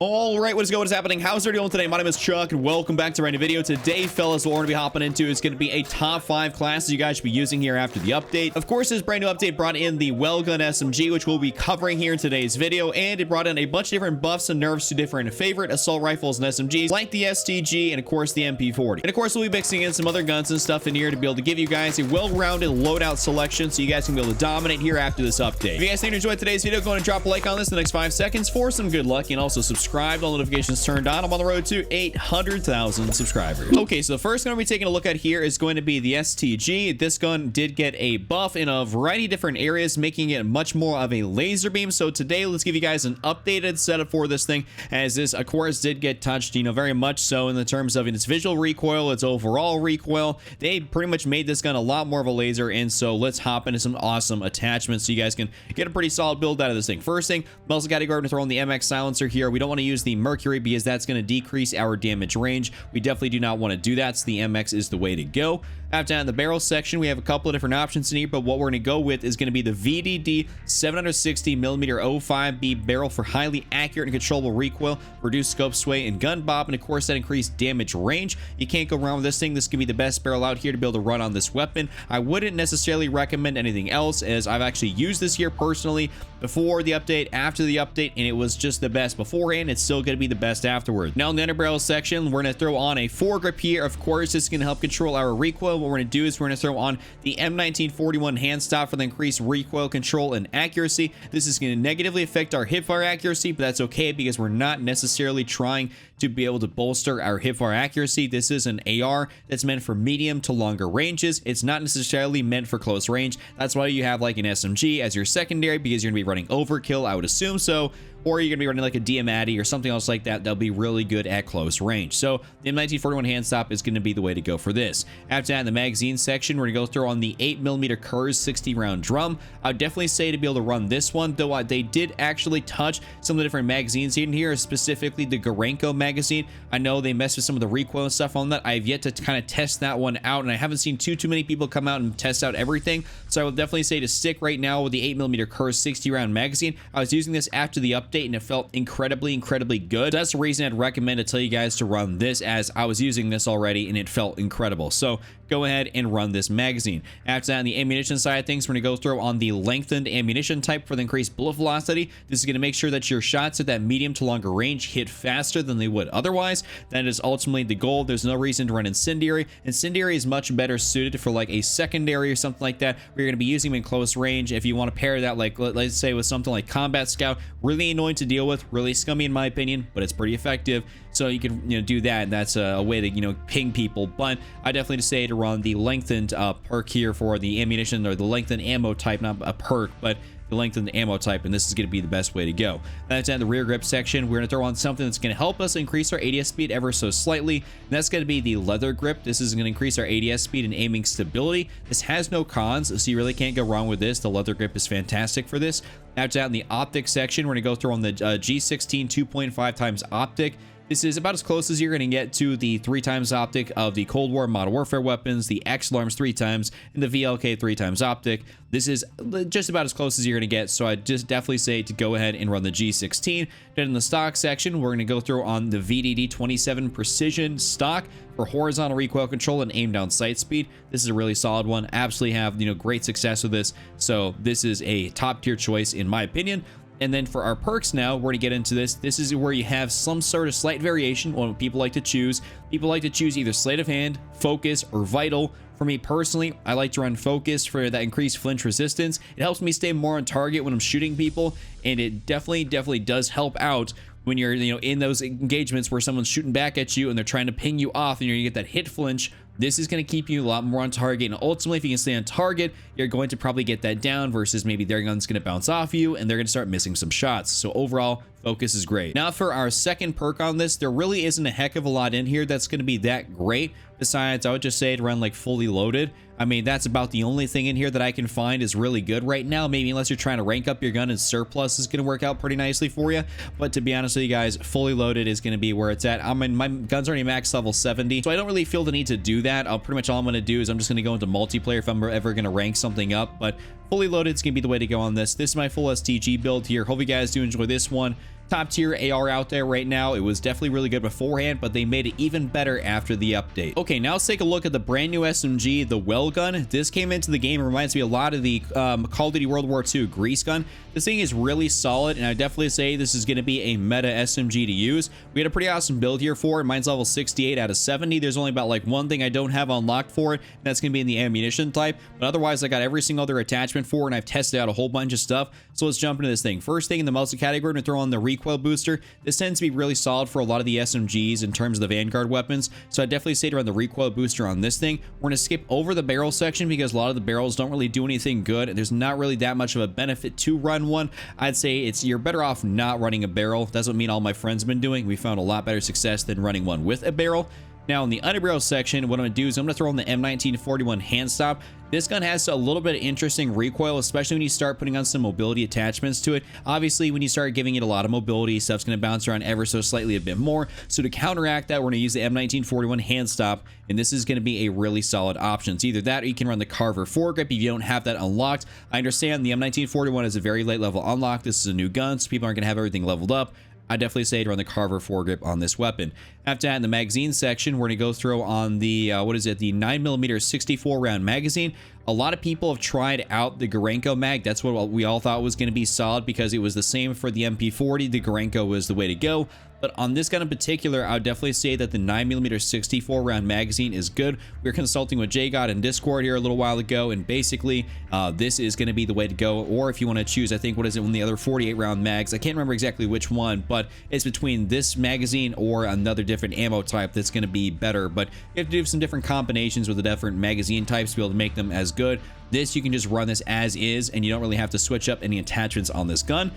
All right, what is going? What is happening? How's everyone doing today? My name is Chuck, and welcome back to a brand new video. Today, fellas, what we're going to be hopping into is going to be a top 5 classes you guys should be using here after the update. Of course, this brand new update brought in the WELGUN SMG, which we'll be covering here in today's video, and it brought in a bunch of different buffs and nerfs to different favorite assault rifles and SMGs, like the STG and, of course, the MP40. And, of course, we'll be mixing in some other guns and stuff in here to be able to give you guys a well-rounded loadout selection so you guys can be able to dominate here after this update. If you guys think you enjoyed today's video, go ahead and drop a like on this in the next 5 seconds for some good luck, and also subscribe, all notifications turned on. I'm on the road to 800,000 subscribers. Okay, so the first gun we're taking a look at here is going to be the STG. This gun did get a buff in a variety of different areas, making it much more of a laser beam. So today, let's give you guys an updated setup for this thing, as this, of course, did get touched, very much so in the terms of its visual recoil, its overall recoil. They pretty much made this gun a lot more of a laser, and so let's hop into some awesome attachments so you guys can get a pretty solid build out of this thing. First thing, I'm also got to go ahead and throw in the MX silencer here. We don't want to use the Mercury because that's going to decrease our damage range. We definitely do not want to do that, so the MX is the way to go. After that, in the barrel section, we have a couple of different options in here, but what we're going to go with is going to be the VDD 760mm 05B barrel for highly accurate and controllable recoil, reduced scope sway, and gun bob, and of course that increased damage range. You can't go wrong with this thing. This could be the best barrel out here to be able to run on this weapon. I wouldn't necessarily recommend anything else, as I've actually used this here personally before the update, after the update, and it was just the best beforehand. It's still going to be the best afterward. Now in the underbarrel section, we're going to throw on a foregrip here. Of course, this is going to help control our recoil. What we're going to do is we're going to throw on the M1941 hand stop for the increased recoil control and accuracy. This is going to negatively affect our hipfire accuracy, but that's okay because we're not necessarily trying to be able to bolster our hipfire accuracy. This is an AR that's meant for medium to longer ranges. It's not necessarily meant for close range. That's why you have like an SMG as your secondary, because you're going to be running overkill, I would assume so, or you're gonna be running like a Diamatti or something else like that that'll be really good at close range. So the M1941 hand stop is gonna be the way to go for this. After that, in the magazine section, we're gonna go through on the 8mm Kurz 60 round drum. I would definitely say to be able to run this one, though they did actually touch some of the different magazines in here, specifically the Gorenko magazine. I know they messed with some of the recoil and stuff on that. I've yet to kind of test that one out, and I haven't seen too many people come out and test out everything. So I would definitely say to stick right now with the 8mm Kurz 60 round magazine. I was using this after the update, and it felt incredibly good. That's the reason I'd recommend to tell you guys to run this, as I was using this already and it felt incredible. So go ahead and run this magazine. After that, on the ammunition side of things, we're gonna go through on the lengthened ammunition type for the increased bullet velocity. This is gonna make sure that your shots at that medium to longer range hit faster than they would otherwise. That is ultimately the goal. There's no reason to run incendiary. Incendiary is much better suited for like a secondary or something like that, where you're gonna be using them in close range. If you want to pair that, like let's say with something like Combat Scout, really annoying to deal with, really scummy in my opinion, but it's pretty effective. So you can do that, and that's a way to ping people. But I definitely say to run the lengthened perk here for the ammunition, or the lengthened ammo type, not a perk, but the lengthened ammo type, and this is going to be the best way to go. That's at the rear grip section. We're going to throw on something that's going to help us increase our ADS speed ever so slightly, and that's going to be the leather grip. This is going to increase our ADS speed and aiming stability. This has no cons, so you really can't go wrong with this. The leather grip is fantastic for this. After that, in the optic section, we're going to go through on the G16 2.5 times optic. This is about as close as you're going to get to the 3 times optic of the Cold War Modern Warfare weapons, the Axle Arms 3 times, and the VLK 3 times optic. This is just about as close as you're going to get, so I'd just definitely say to go ahead and run the G16. Then in the stock section, we're going to go through on the VDD 27 Precision stock for horizontal recoil control and aim down sight speed. This is a really solid one. Absolutely have great success with this, so this is a top tier choice in my opinion. And then for our perks now, we're going to get into this. This is where you have some sort of slight variation on what people like to choose. People like to choose either sleight of hand, focus, or vital. For me personally, I like to run focus for that increased flinch resistance. It helps me stay more on target when I'm shooting people, and it definitely does help out when you're in those engagements where someone's shooting back at you and they're trying to ping you off, and you're gonna get that hit flinch. This is going to keep you a lot more on target, and ultimately if you can stay on target, you're going to probably get that down, versus maybe their gun's going to bounce off you and they're going to start missing some shots. So overall, focus is great. Now for our second perk on this, there really isn't a heck of a lot in here that's going to be that great. Besides, I would just say to run like fully loaded. I mean, that's about the only thing in here that I can find is really good right now. Maybe unless you're trying to rank up your gun, and surplus is going to work out pretty nicely for you. But to be honest with you guys, fully loaded is going to be where it's at. I mean, my gun's already max level 70, so I don't really feel the need to do that. Pretty much all I'm going to do is I'm just going to go into multiplayer if I'm ever going to rank something up. But fully loaded is going to be the way to go on this. This is my full STG build here. Hope you guys do enjoy this one. top tier AR out there right now. It was definitely really good beforehand, but they made it even better after the update. Okay, now let's take a look at the brand new SMG, the WELGUN. This came into the game, it reminds me a lot of the Call of Duty World War II grease gun. This thing is really solid, and I definitely say this is going to be a meta SMG to use. We had a pretty awesome build here for it. Mine's level 68 out of 70. There's only about like one thing I don't have unlocked for it, and that's going to be in the ammunition type, but otherwise I got every single other attachment for it, and I've tested out a whole bunch of stuff. So let's jump into this thing. First thing in the muzzle category, I'm going to throw on the recoil booster. This tends to be really solid for a lot of the SMGs in terms of the Vanguard weapons, so I definitely say to run the recoil booster on this thing. We're going to skip over the barrel section because a lot of the barrels don't really do anything good, and there's not really that much of a benefit to run one. I'd say you're better off not running a barrel. That's what me and all my friends have been doing. We found a lot better success than running one with a barrel. Now in the underbarrel section, what I'm going to do is I'm going to throw in the M1941 hand stop. This gun has a little bit of interesting recoil, especially when you start putting on some mobility attachments to it. Obviously, when you start giving it a lot of mobility, stuff's going to bounce around ever so slightly a bit more. So to counteract that, we're going to use the M1941 hand stop, and this is going to be a really solid option. It's either that or you can run the Carver foregrip if you don't have that unlocked. I understand the M1941 is a very late level unlock. This is a new gun, so people aren't going to have everything leveled up. I definitely say to run the Carver foregrip on this weapon. After that, in the magazine section, we're going to go through on the, the 9mm 64 round magazine. A lot of people have tried out the Gorenko mag. That's what we all thought was going to be solid because it was the same for the MP40. The Gorenko was the way to go. But on this gun in particular, I would definitely say that the 9mm 64 round magazine is good. We were consulting with JGod in Discord here a little while ago, and basically this is going to be the way to go. Or if you want to choose, I think, what is it, one of the other 48 round mags, I can't remember exactly which one, but it's between this magazine or another different ammo type that's going to be better. But you have to do some different combinations with the different magazine types to be able to make them as good. This, you can just run this as is, and you don't really have to switch up any attachments on this gun.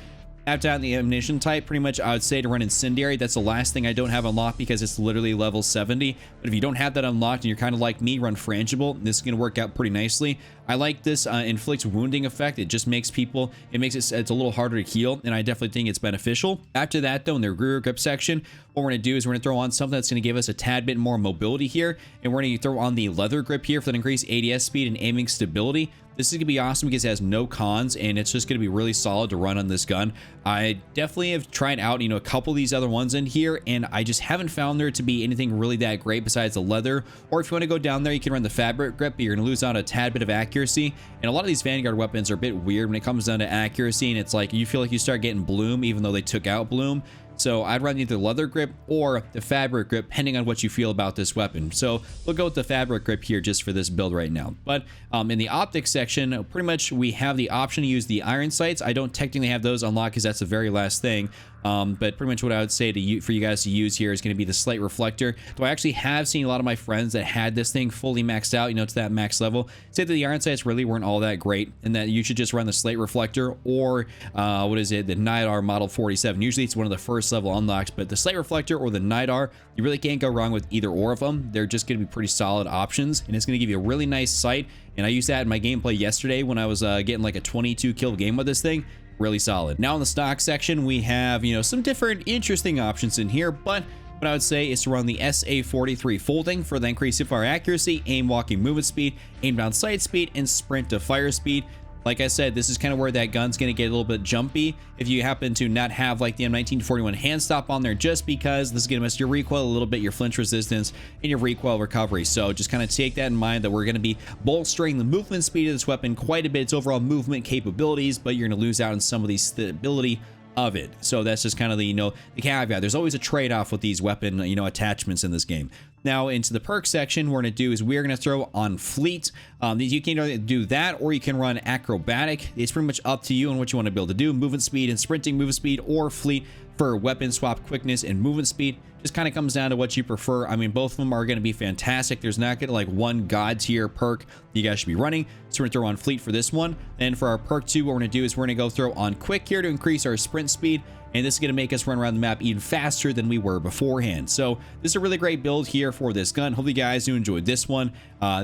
After that, the ammunition type, pretty much I would say to run incendiary. That's the last thing I don't have unlocked because it's literally level 70. But if you don't have that unlocked and you're kind of like me, run frangible. This is going to work out pretty nicely. I like this inflicts wounding effect. It just makes people, it's a little harder to heal, and I definitely think it's beneficial. After that, though, in the rear grip section, what we're going to do is we're going to throw on something that's going to give us a tad bit more mobility here, and we're going to throw on the leather grip here for the increased ADS speed and aiming stability. This is going to be awesome because it has no cons, and it's just going to be really solid to run on this gun. I definitely have tried out, a couple of these other ones in here, and I just haven't found there to be anything really that great besides the leather. Or if you want to go down there, you can run the fabric grip, but you're going to lose out a tad bit of accuracy. And a lot of these Vanguard weapons are a bit weird when it comes down to accuracy, and it's like you feel like you start getting bloom even though they took out bloom. So I'd run either leather grip or the fabric grip, depending on what you feel about this weapon. So we'll go with the fabric grip here just for this build right now. But in the optic section, pretty much we have the option to use the iron sights. I don't technically have those unlocked because that's the very last thing. But pretty much what I would say to you, for you guys to use here is going to be the slate reflector. Though I actually have seen a lot of my friends that had this thing fully maxed out, to that max level, say that the iron sights really weren't all that great, and that you should just run the slate reflector or the NIDAR model 47. Usually it's one of the first level unlocks, but the slate reflector or the NIDAR, you really can't go wrong with either or of them. They're just going to be pretty solid options, and it's going to give you a really nice sight. And I used that in my gameplay yesterday when I was getting like a 22 kill game with this thing. Really solid. Now in the stock section, we have, some different interesting options in here, but what I would say is to run the SA43 folding for the increased fire accuracy, aim walking movement speed, aim down sight speed, and sprint to fire speed. Like I said, this is kind of where that gun's going to get a little bit jumpy if you happen to not have like the M1941 hand stop on there, just because this is going to mess your recoil a little bit, your flinch resistance, and your recoil recovery. So just kind of take that in mind, that we're going to be bolstering the movement speed of this weapon quite a bit, its overall movement capabilities, but you're going to lose out on some of the stability of it. So that's just kind of the, the caveat. There's always a trade-off with these weapon, attachments in this game. Now into the perk section, what we're going to do is we're going to throw on fleet. You can either do that or you can run acrobatic. It's pretty much up to you on what you want to be able to do. Movement speed and sprinting movement speed, or fleet for weapon swap quickness and movement speed. Just kind of comes down to what you prefer. I mean, both of them are going to be fantastic. There's not going to like one god tier perk you guys should be running. So we're going to throw on fleet for this one. And for our perk 2, what we're going to do is we're going to go throw on quick here to increase our sprint speed. And this is going to make us run around the map even faster than we were beforehand. So this is a really great build here for this gun. Hopefully you guys do enjoy this one.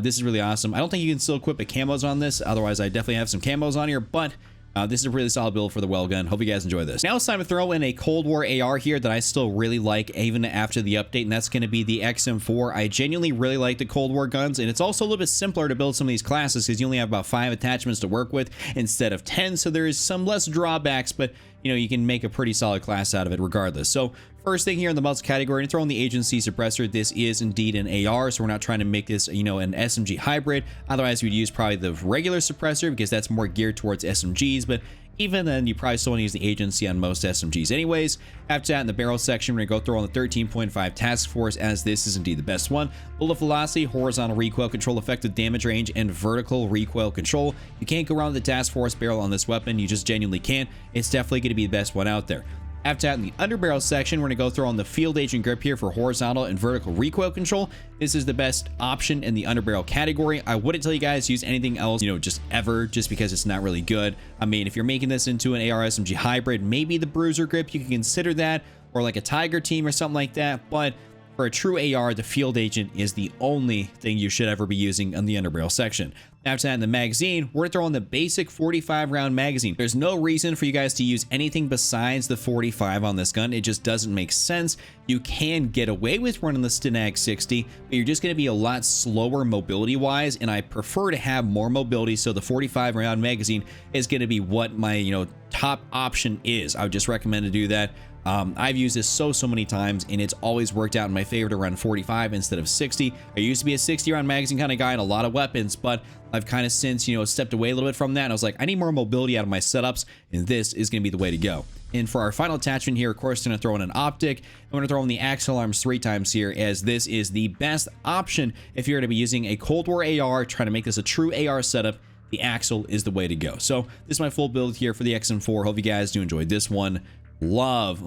This is really awesome. I don't think you can still equip the camos on this. Otherwise, I definitely have some camos on here, but this is a really solid build for the WELGUN. Hope you guys enjoy this. Now it's time to throw in a Cold War AR here that I still really like even after the update, and that's going to be the XM4. I genuinely really like the Cold War guns, and it's also a little bit simpler to build some of these classes because you only have about 5 attachments to work with instead of 10, so there is some less drawbacks, but you know, you can make a pretty solid class out of it regardless. So first thing here in the muzzle category, to throw in the agency suppressor, this is indeed an AR, so we're not trying to make this, you know, an SMG hybrid. Otherwise, we'd use probably the regular suppressor because that's more geared towards SMGs, but even then, you probably still want to use the agency on most SMGs anyways. After that, in the barrel section, we're going to go through on the 13.5 task force, as this is indeed the best one. Bullet velocity, horizontal recoil control, effective damage range, and vertical recoil control. You can't go wrong with the task force barrel on this weapon. You just genuinely can't. It's definitely going to be the best one out there. After that, in the underbarrel section, we're going to go through on the field agent grip here for horizontal and vertical recoil control. This is the best option in the underbarrel category. I wouldn't tell you guys to use anything else, you know, just ever, just because it's not really good. I mean, if you're making this into an AR SMG hybrid, maybe the bruiser grip, you can consider that, or like a tiger team or something like that. But for a true AR, the field agent is the only thing you should ever be using on the underbarrel section. After that, in the magazine, we're throwing the basic 45 round magazine. There's no reason for you guys to use anything besides the 45 on this gun. It just doesn't make sense. You can get away with running the Stenag 60, but you're just going to be a lot slower mobility wise, and I prefer to have more mobility, so the 45 round magazine is going to be what my, you know, top option is. I would just recommend to do that. I've used this so many times, and it's always worked out in my favor to run 45 instead of 60. I used to be a 60 round magazine kind of guy in a lot of weapons, but I've kind of since, you know, stepped away a little bit from that. And I was like, I need more mobility out of my setups, and this is going to be the way to go. And for our final attachment here, of course, I'm going to throw in an optic. I'm going to throw in the axle arms 3 times here, as this is the best option if you're going to be using a Cold War AR, trying to make this a true AR setup. The axle is the way to go. So this is my full build here for the XM4. Hope you guys do enjoy this one. Love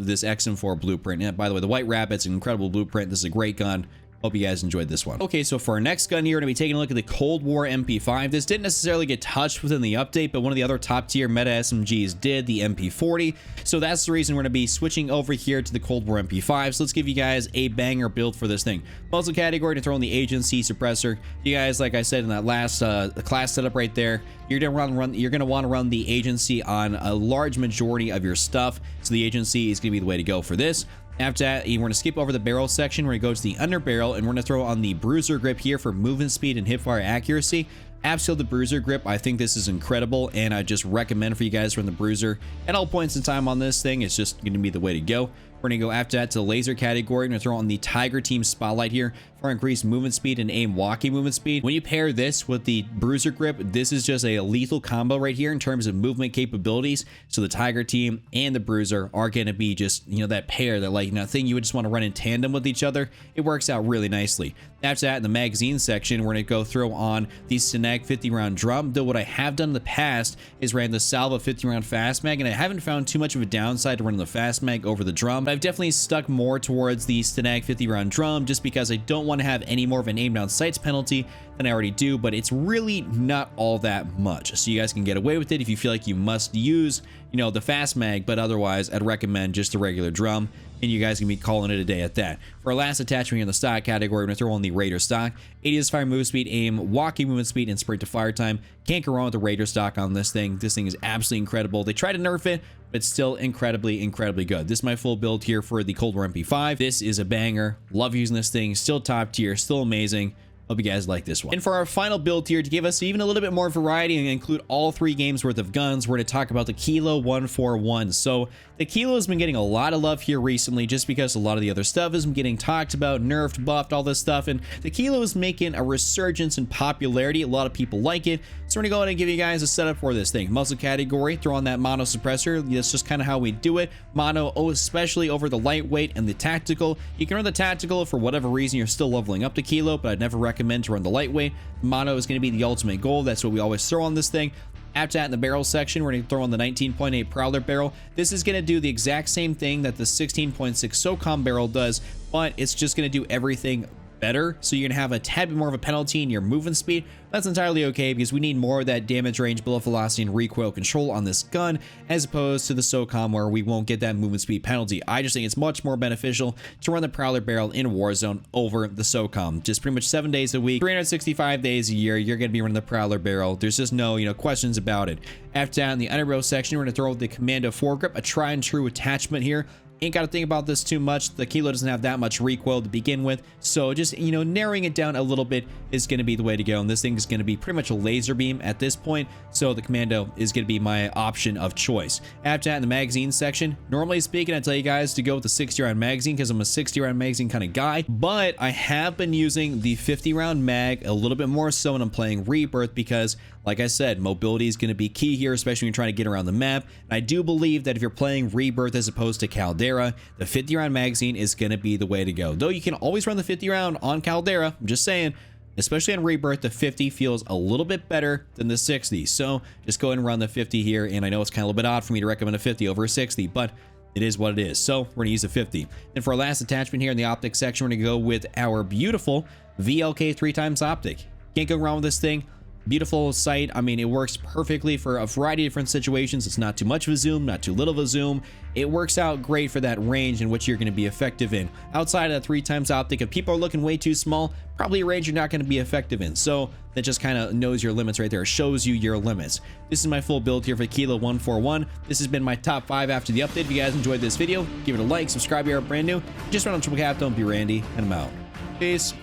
this XM4 blueprint. And by the way, the White Rabbit's an incredible blueprint. This is a great gun. Hope you guys enjoyed this one. Okay, so for our next gun here, we're going to be taking a look at the Cold War MP5. This didn't necessarily get touched within the update, but one of the other top tier meta SMGs did, the MP40. So that's the reason we're going to be switching over here to the Cold War MP5. So let's give you guys a banger build for this thing. Muzzle category, to throw in the agency suppressor. You guys, like I said in that last class setup right there, you're going to want to run the agency on a large majority of your stuff. So the agency is going to be the way to go for this. After that, we're going to skip over the barrel section. We're going to go to the underbarrel, and we're going to throw on the bruiser grip here for movement speed and hipfire accuracy. Absolutely, the bruiser grip, I think this is incredible, and I just recommend for you guys to run the bruiser at all points in time on this thing. It's just going to be the way to go. We're going to go after that to the laser category. I'm going to throw on the Tiger Team Spotlight here for increased movement speed and aim walking movement speed. When you pair this with the bruiser grip, this is just a lethal combo right here in terms of movement capabilities. So the Tiger Team and the bruiser are going to be just, you know, that pair, that, like, you know, thing you would just want to run in tandem with each other. It works out really nicely. After that, in the magazine section, we're going to go throw on the Stenag 50 round drum. Though what I have done in the past is ran the Salva 50 round fast mag, and I haven't found too much of a downside to running the fast mag over the drum. I've definitely stuck more towards the Stenag 50 round drum just because I don't want to have any more of an aim down sights penalty than I already do, but it's really not all that much. So you guys can get away with it if you feel like you must use, you know, the fast mag, but otherwise I'd recommend just the regular drum, and you guys can be calling it a day at that. For our last attachment here in the stock category, we're going to throw on the Raider stock. 80 fire move speed, aim, walking movement speed, and sprint to fire time. Can't go wrong with the Raider stock on this thing. This thing is absolutely incredible. They try to nerf it, but still incredibly good. This is my full build here for the Cold War MP5. This is a banger. Love using this thing. Still top tier, still amazing. Hope you guys like this one. And for our final build here, to give us even a little bit more variety and include all 3 games worth of guns, we're going to talk about the Kilo 141. So the Kilo has been getting a lot of love here recently just because a lot of the other stuff has been getting talked about, nerfed, buffed, all this stuff, and the Kilo is making a resurgence in popularity. A lot of people like it, so we're going to go ahead and give you guys a setup for this thing. Muzzle category, throw on that mono suppressor. That's just kind of how we do it. Mono, especially over the lightweight and the tactical. You can run the tactical if for whatever reason you're still leveling up the Kilo, but I'd never recommend to run the lightweight. Mono is going to be the ultimate goal. That's what we always throw on this thing. After that, in the barrel section, we're going to throw on the 19.8 Prowler barrel. This is going to do the exact same thing that the 16.6 SOCOM barrel does, but it's just going to do everything better. So you're gonna have a tad bit more of a penalty in your movement speed. That's entirely okay because we need more of that damage range, bullet velocity, and recoil control on this gun as opposed to the SOCOM where we won't get that movement speed penalty. I just think it's much more beneficial to run the Prowler barrel in Warzone over the SOCOM. Just pretty much 7 days a week, 365 days a year, you're gonna be running the Prowler barrel. There's just no, questions about it. After that, in the underbarrel section, we're gonna throw the Commando foregrip, a tried and true attachment here. Ain't got to think about this too much. The Kilo doesn't have that much recoil to begin with, so just, you know, narrowing it down a little bit is going to be the way to go. And this thing is going to be pretty much a laser beam at this point, so the Commando is going to be my option of choice. After that, in the magazine section, normally speaking, I tell you guys to go with the 60-round magazine because I'm a 60-round magazine kind of guy, but I have been using the 50-round mag a little bit more so when I'm playing Rebirth because, like I said, mobility is going to be key here, especially when you're trying to get around the map. And I do believe that if you're playing Rebirth as opposed to Caldera, the 50-round magazine is going to be the way to go. Though you can always run the 50-round on Caldera, I'm just saying, especially on Rebirth, the 50 feels a little bit better than the 60. So just go ahead and run the 50 here. And I know it's kind of a little bit odd for me to recommend a 50 over a 60, but it is what it is. So we're going to use a 50. And for our last attachment here in the optic section, we're going to go with our beautiful VLK 3x optic. Can't go wrong with this thing. Beautiful sight. I mean, it works perfectly for a variety of different situations. It's not too much of a zoom, not too little of a zoom. It works out great for that range in which you're going to be effective in. Outside of that 3x optic, if people are looking way too small, probably a range you're not going to be effective in. So that just kind of knows your limits right there. It shows you your limits. This is my full build here for Kilo 141. This has been my top 5 after the update. If you guys enjoyed this video, give it a like, subscribe if you're brand new. Just run on Triple Cap, don't be Randy, and I'm out. Peace.